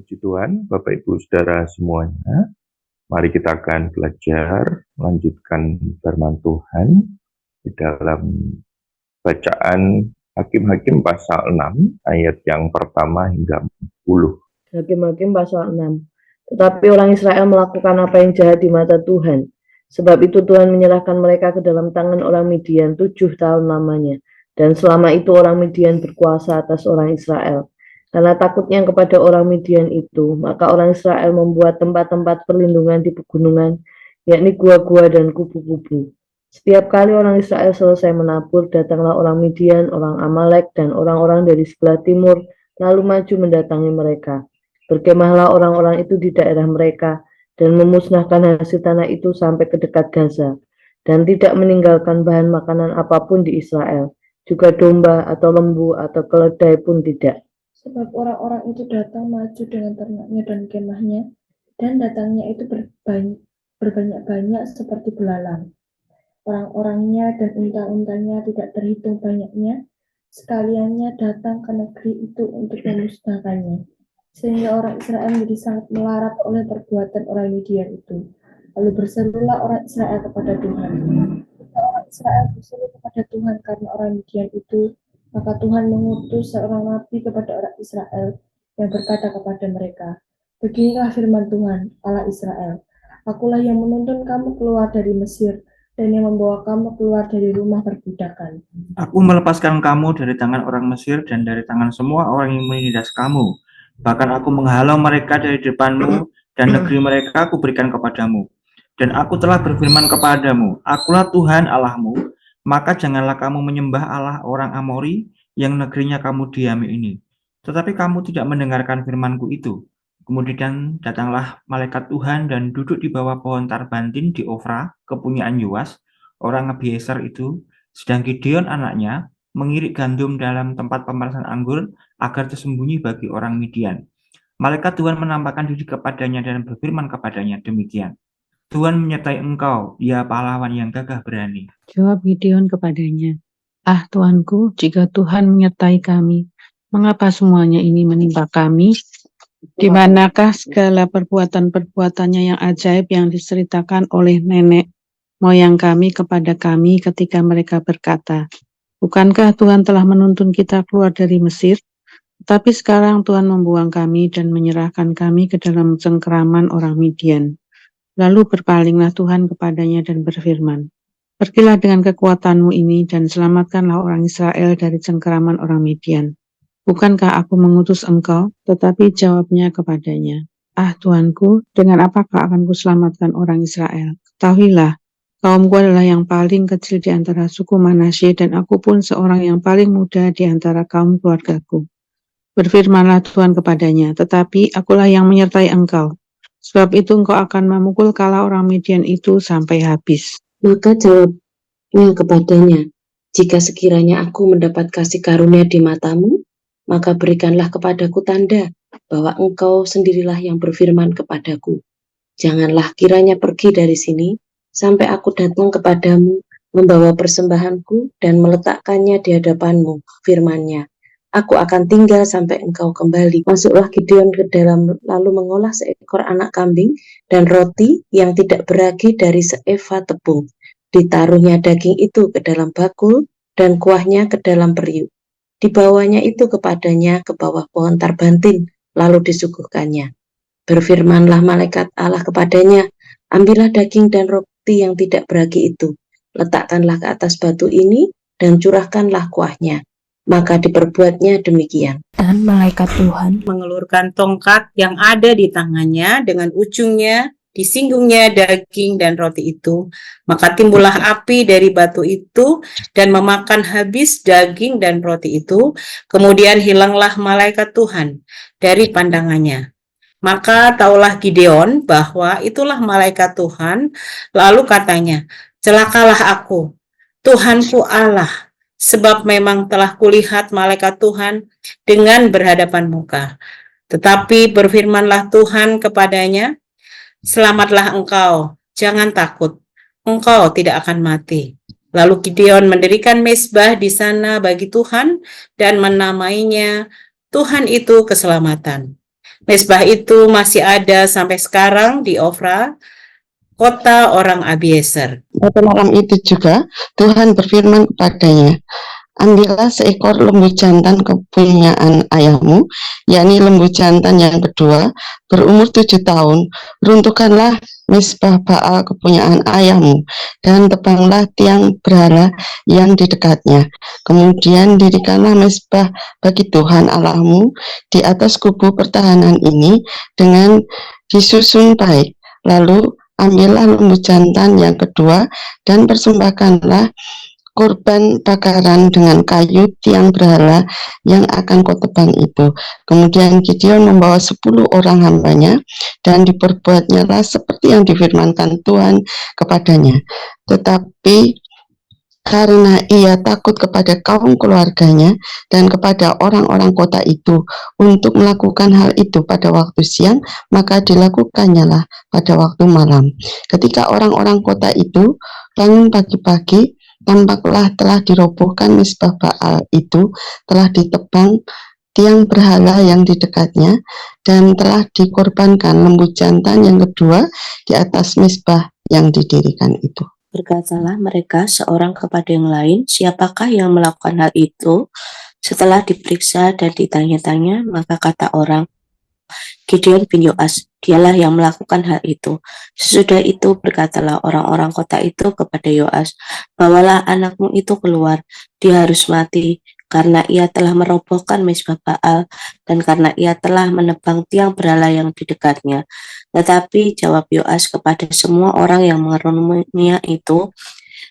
Puji Tuhan, Bapak Ibu Saudara semuanya. Mari kita akan belajar melanjutkan firman Tuhan di dalam bacaan Hakim-Hakim pasal 6 ayat yang pertama hingga 10. Hakim-Hakim pasal 6. Tetapi orang Israel melakukan apa yang jahat di mata Tuhan. Sebab itu Tuhan menyerahkan mereka ke dalam tangan orang Midian 7 tahun lamanya. Dan selama itu orang Midian berkuasa atas orang Israel. Karena takutnya kepada orang Midian itu, maka orang Israel membuat tempat-tempat perlindungan di pegunungan, yakni gua-gua dan kubu-kubu. Setiap kali orang Israel selesai menabur, datanglah orang Midian, orang Amalek, dan orang-orang dari sebelah timur, lalu maju mendatangi mereka. Berkemahlah orang-orang itu di daerah mereka, dan memusnahkan hasil tanah itu sampai ke dekat Gaza, dan tidak meninggalkan bahan makanan apapun di Israel, juga domba atau lembu atau keledai pun tidak. Sebab orang-orang itu datang maju dengan ternaknya dan kemahnya, dan datangnya itu berbanyak-banyak seperti belalang. Orang-orangnya dan unta-untanya tidak terhitung banyaknya, sekaliannya datang ke negeri itu untuk memusnahkannya. Sehingga orang Israel menjadi sangat melarat oleh perbuatan orang Midian itu. Lalu berserulah orang Israel kepada Tuhan. Ketika orang Israel berseru kepada Tuhan karena orang Midian itu, maka Tuhan mengutus seorang nabi kepada orang Israel yang berkata kepada mereka, "Beginilah firman Tuhan, Allah Israel. Akulah yang menuntun kamu keluar dari Mesir dan yang membawa kamu keluar dari rumah perbudakan. Aku melepaskan kamu dari tangan orang Mesir dan dari tangan semua orang yang menindas kamu. Bahkan aku menghalau mereka dari depanmu dan negeri mereka aku berikan kepadamu. Dan aku telah berfirman kepadamu, Akulah Tuhan Allahmu, maka janganlah kamu menyembah Allah orang Amori yang negerinya kamu diami ini. Tetapi kamu tidak mendengarkan firmanku itu. Kemudian datanglah malaikat Tuhan dan duduk di bawah pohon tarbantin di Ofra, kepunyaan Yoas, orang Abiezer itu, sedang Gideon anaknya mengirik gandum dalam tempat pemerasan anggur agar tersembunyi bagi orang Midian. Malaikat Tuhan menampakkan diri kepadanya dan berfirman kepadanya demikian. Tuhan menyertai engkau, ya pahlawan yang gagah berani. Jawab Gideon kepadanya, "Ah Tuanku, jika Tuhan menyertai kami, mengapa semuanya ini menimpa kami? Di manakah segala perbuatan-perbuatannya yang ajaib yang diceritakan oleh nenek moyang kami kepada kami ketika mereka berkata, bukankah Tuhan telah menuntun kita keluar dari Mesir? Tetapi sekarang Tuhan membuang kami dan menyerahkan kami ke dalam cengkeraman orang Midian." Lalu berpalinglah Tuhan kepadanya dan berfirman, "Pergilah dengan kekuatanmu ini dan selamatkanlah orang Israel dari cengkeraman orang Midian. Bukankah aku mengutus engkau?" Tetapi jawabnya kepadanya, "Ah Tuanku, dengan apakah akan kuselamatkan orang Israel? Ketahuilah, kaumku adalah yang paling kecil di antara suku Manasye dan aku pun seorang yang paling muda di antara kaum keluargaku." Berfirmanlah Tuhan kepadanya, "Tetapi akulah yang menyertai engkau. Sebab itu engkau akan memukul kala orang Midian itu sampai habis." Maka jawabnya kepadanya, "Jika sekiranya aku mendapat kasih karunia di matamu, maka berikanlah kepadaku tanda bahwa engkau sendirilah yang berfirman kepadaku. Janganlah kiranya pergi dari sini sampai aku datang kepadamu membawa persembahanku dan meletakkannya di hadapanmu," firman-Nya. "Aku akan tinggal sampai engkau kembali." Masuklah Gideon ke dalam lalu mengolah seekor anak kambing dan roti yang tidak beragi dari seeva tepung. Ditaruhnya daging itu ke dalam bakul dan kuahnya ke dalam periuk. Dibawanya itu kepadanya ke bawah pohon tarbantin, lalu disuguhkannya. Berfirmanlah malaikat Allah kepadanya, "Ambillah daging dan roti yang tidak beragi itu, letakkanlah ke atas batu ini dan curahkanlah kuahnya." Maka diperbuatnya demikian. Dan malaikat Tuhan mengelurkan tongkat yang ada di tangannya, dengan ujungnya disinggungnya daging dan roti itu. Maka timbullah api dari batu itu dan memakan habis daging dan roti itu. Kemudian hilanglah malaikat Tuhan dari pandangannya. Maka taulah Gideon bahwa itulah malaikat Tuhan. Lalu katanya, "Celakalah aku, Tuhanku Allah, sebab memang telah kulihat malaikat Tuhan dengan berhadapan muka." Tetapi berfirmanlah Tuhan kepadanya, "Selamatlah engkau, jangan takut, engkau tidak akan mati." Lalu Gideon mendirikan mezbah di sana bagi Tuhan dan menamainya Tuhan itu keselamatan. Mezbah itu masih ada sampai sekarang di Ofra, kota orang Abiezer. Pada malam itu juga Tuhan berfirman kepadanya, ambillah seekor lembu jantan kepunyaan ayahmu, yakni lembu jantan yang kedua, berumur 7 tahun. Runtuhkanlah mezbah Baal kepunyaan ayahmu, dan tebanglah tiang berhala yang di dekatnya. Kemudian dirikanlah mezbah bagi Tuhan Allahmu di atas kubu pertahanan ini dengan disusun baik. Lalu ambillah lembu jantan yang kedua dan persembahkanlah korban bakaran dengan kayu tiang berhala yang akan kau tebang itu. Kemudian Gideon membawa 10 orang hambanya, dan diperbuatnyalah seperti yang difirmankan Tuhan kepadanya. Tetapi karena ia takut kepada kaum keluarganya dan kepada orang-orang kota itu untuk melakukan hal itu pada waktu siang, maka dilakukannya pada waktu malam. Ketika orang-orang kota itu bangun pagi-pagi, tampaklah telah dirobohkan mezbah Baal itu, telah ditebang tiang berhala yang di dekatnya, dan telah dikorbankan lembu jantan yang kedua di atas mezbah yang didirikan itu. Berkatalah mereka seorang kepada yang lain, siapakah yang melakukan hal itu? Setelah diperiksa dan ditanya-tanya, maka kata orang, Gideon bin Yoas, dialah yang melakukan hal itu. Sesudah itu berkatalah orang-orang kota itu kepada Yoas, bawalah anakmu itu keluar, dia harus mati, karena ia telah merobohkan mezbah Baal, dan karena ia telah menebang tiang berhala yang di dekatnya. Tetapi jawab Yoas kepada semua orang yang mengerumunya itu,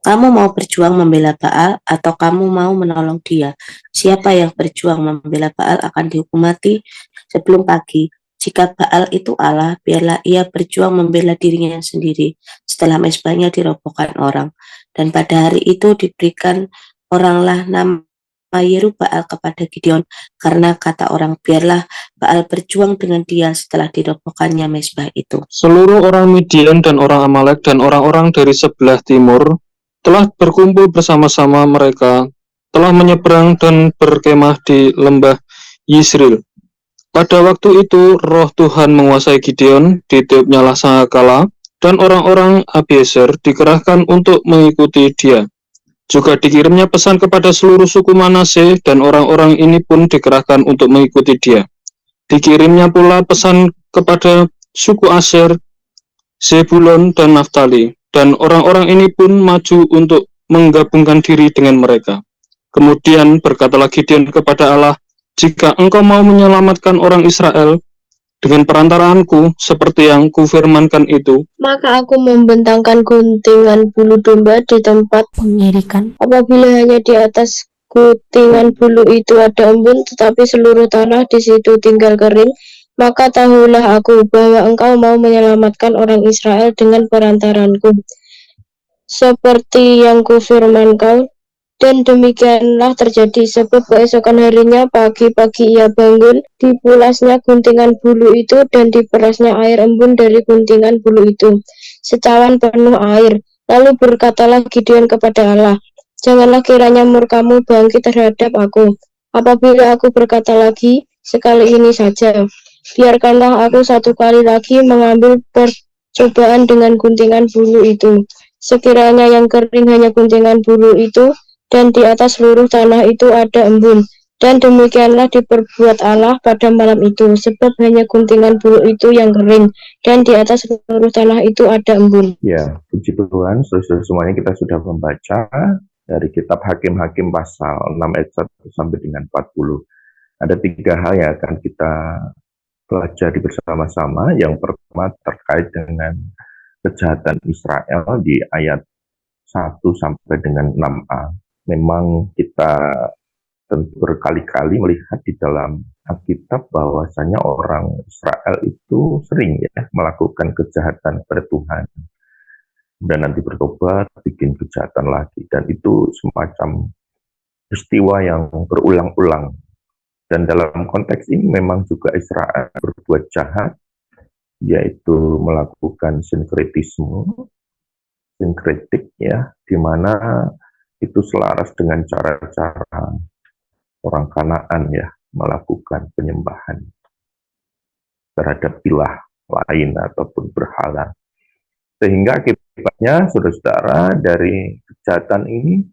kamu mau berjuang membela Baal, atau kamu mau menolong dia? Siapa yang berjuang membela Baal akan dihukum mati sebelum pagi. Jika Baal itu Allah, biarlah ia berjuang membela dirinya sendiri setelah mezbahnya dirobohkan orang. Dan pada hari itu diberikan oranglah nama Yerub-Baal kepada Gideon, karena kata orang, biarlah Baal berjuang dengan dia setelah dirobohkannya mezbah itu. Seluruh orang Midian dan orang Amalek dan orang-orang dari sebelah timur telah berkumpul bersama-sama, mereka telah menyeberang dan berkemah di lembah Yisril. Pada waktu itu roh Tuhan menguasai Gideon, ditiupnyalah sangkakala, dan orang-orang Abiezer dikerahkan untuk mengikuti dia. Juga dikirimnya pesan kepada seluruh suku Manase, dan orang-orang ini pun dikerahkan untuk mengikuti dia. Dikirimnya pula pesan kepada suku Aser, Zebulon, dan Naftali, dan orang-orang ini pun maju untuk menggabungkan diri dengan mereka. Kemudian berkatalah Gideon kepada Allah, jika engkau mau menyelamatkan orang Israel dengan perantaraanku seperti yang kufirmankan itu, Maka aku membentangkan guntingan bulu domba di tempat Mengirikan apabila hanya di atas guntingan bulu itu ada embun, tetapi seluruh tanah di situ tinggal kering, maka tahulah aku bahwa engkau mau menyelamatkan orang Israel dengan perantaranku, seperti yang kufirmankan. Dan demikianlah terjadi, sebab keesokan harinya pagi-pagi ia bangun, dipulasnya guntingan bulu itu, dan diperasnya air embun dari guntingan bulu itu, secawan penuh air. Lalu berkatalah Gideon kepada Allah, janganlah kiranya murkamu bangkit terhadap aku, apabila aku berkata lagi, sekali ini saja. Biarkanlah aku satu kali lagi mengambil percobaan dengan guntingan bulu itu. Sekiranya yang kering hanya guntingan bulu itu, dan di atas seluruh tanah itu ada embun. Dan demikianlah diperbuat Allah pada malam itu, sebab hanya guntingan bulu itu yang kering, dan di atas seluruh tanah itu ada embun. Ya, puji Tuhan, saudara semuanya kita sudah membaca dari kitab Hakim-Hakim pasal 6 ayat 1 sampai dengan 40. Ada 3 hal yang akan kita pelajari bersama-sama. Yang pertama terkait dengan kejahatan Israel di ayat 1 sampai dengan 6a. Memang kita tentu berkali-kali melihat di dalam Alkitab bahwasanya orang Israel itu sering ya melakukan kejahatan kepada Tuhan. Dan nanti bertobat, bikin kejahatan lagi. Dan itu semacam peristiwa yang berulang-ulang. Dan dalam konteks ini memang juga Israel berbuat jahat, yaitu melakukan sinkretisme, sinkretik ya, di mana itu selaras dengan cara-cara orang Kanaan ya, melakukan penyembahan. terhadap ilah lain ataupun berhala. Sehingga akibatnya, saudara-saudara, dari kejahatan ini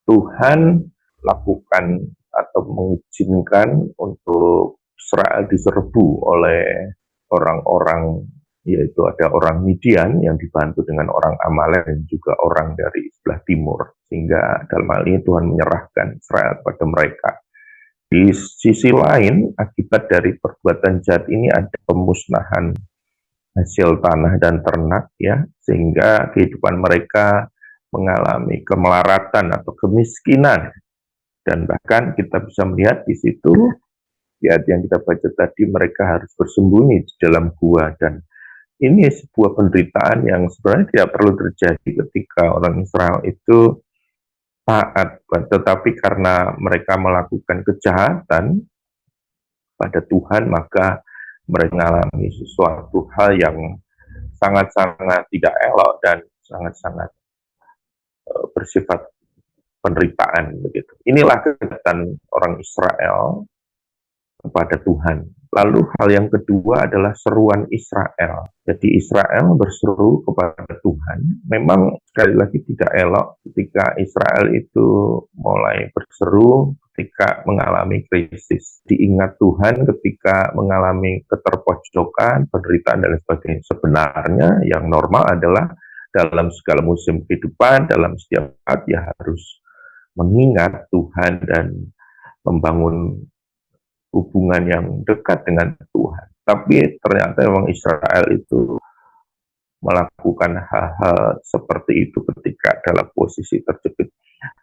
Tuhan lakukan atau mengizinkan untuk Israel diserbu oleh orang-orang, yaitu ada orang Midian yang dibantu dengan orang Amalek dan juga orang dari sebelah timur. Sehingga dalam hal ini Tuhan menyerahkan Israel pada mereka. Di sisi lain, akibat dari perbuatan jahat ini ada pemusnahan hasil tanah dan ternak, ya, sehingga kehidupan mereka mengalami kemelaratan atau kemiskinan. Dan bahkan kita bisa melihat di situ, di ayat yang kita baca tadi, mereka harus bersembunyi di dalam gua. Dan ini sebuah penderitaan yang sebenarnya tidak perlu terjadi ketika orang Israel itu taat, tetapi karena mereka melakukan kejahatan pada Tuhan, maka mereka mengalami sesuatu hal yang sangat-sangat tidak elok dan sangat-sangat bersifat penderitaan begitu. Inilah kejahatan orang Israel kepada Tuhan. Lalu hal yang kedua adalah seruan Israel. Jadi Israel berseru kepada Tuhan. Memang sekali lagi tidak elok ketika Israel itu mulai berseru ketika mengalami krisis. Diingat Tuhan ketika mengalami keterpojokan, penderitaan dan sebagainya. Sebenarnya yang normal adalah dalam segala musim kehidupan, dalam setiap saat ya harus mengingat Tuhan dan membangun hubungan yang dekat dengan Tuhan. Tapi ternyata memang Israel itu melakukan hal-hal seperti itu ketika dalam posisi terjepit.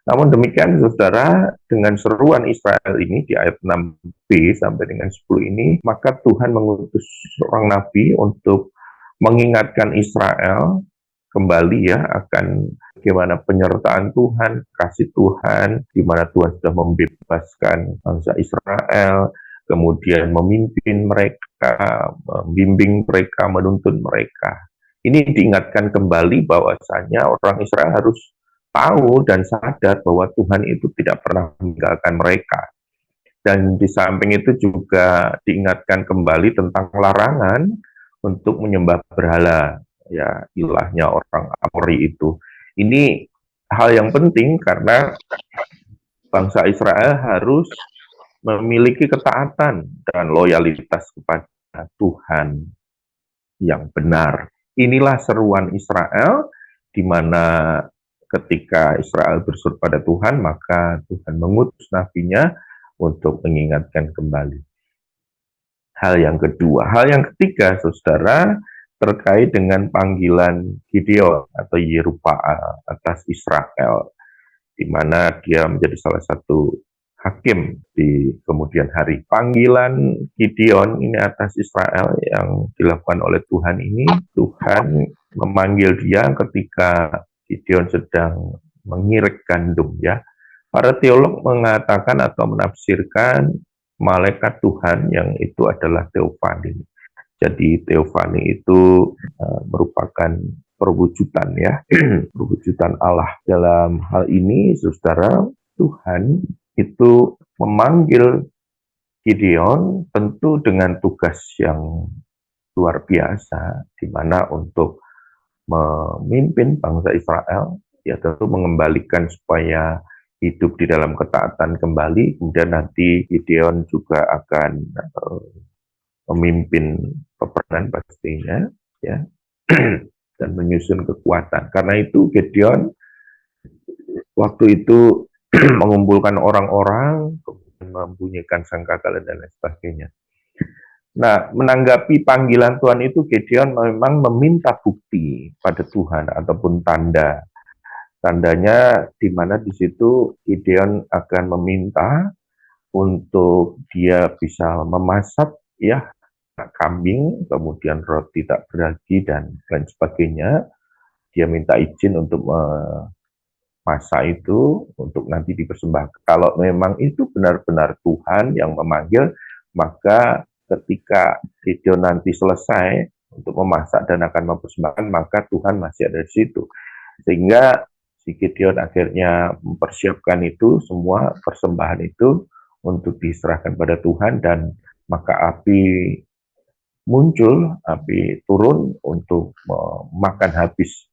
Namun demikian, saudara, dengan seruan Israel ini di ayat 6b sampai dengan 10 ini, maka Tuhan mengutus seorang nabi untuk mengingatkan Israel kembali ya akan bagaimana penyertaan Tuhan, kasih Tuhan, di mana Tuhan sudah membebaskan bangsa Israel, kemudian memimpin mereka, membimbing mereka, menuntun mereka. Ini diingatkan kembali bahwasanya orang Israel harus tahu dan sadar bahwa Tuhan itu tidak pernah meninggalkan mereka. Dan di samping itu juga diingatkan kembali tentang larangan untuk menyembah berhala, ya, ilahnya orang Amori itu. Ini hal yang penting karena bangsa Israel harus memiliki ketaatan dan loyalitas kepada Tuhan yang benar. Inilah seruan Israel, di mana ketika Israel berseru pada Tuhan, maka Tuhan mengutus nabinya untuk mengingatkan kembali. Hal yang kedua. Hal yang ketiga, saudara, terkait dengan panggilan Gideon atau Yerubbaal atas Israel, di mana dia menjadi salah satu hakim di kemudian hari. Panggilan Gideon ini atas Israel yang dilakukan oleh Tuhan ini, Tuhan memanggil dia ketika Gideon sedang mengirik gandum, ya. Para teolog mengatakan atau menafsirkan malaikat Tuhan yang itu adalah teofani. Jadi teofani itu merupakan perwujudan, ya, perwujudan Allah. Dalam hal ini, saudara, Tuhan itu memanggil Gideon tentu dengan tugas yang luar biasa, di mana untuk memimpin bangsa Israel, ya tentu mengembalikan supaya hidup di dalam ketaatan kembali. Kemudian nanti Gideon juga akan memimpin peperangan pastinya, ya, dan menyusun kekuatan. Karena itu Gideon waktu itu mengumpulkan orang-orang, membunyikan sangkakala dan lain sebagainya. Nah, menanggapi panggilan Tuhan itu, Gideon memang meminta bukti pada Tuhan ataupun tanda. Tandanya di mana di situ Gideon akan meminta untuk dia bisa memasak, ya, kambing, kemudian roti tak beragi dan lain sebagainya. Dia minta izin untuk masa itu untuk nanti dipersembahkan. Kalau memang itu benar-benar Tuhan yang memanggil, maka ketika Gideon nanti selesai untuk memasak dan akan mempersembahkan, maka Tuhan masih ada di situ. Sehingga si Gideon akhirnya mempersiapkan itu, semua persembahan itu untuk diserahkan pada Tuhan, dan maka api muncul, api turun untuk memakan habis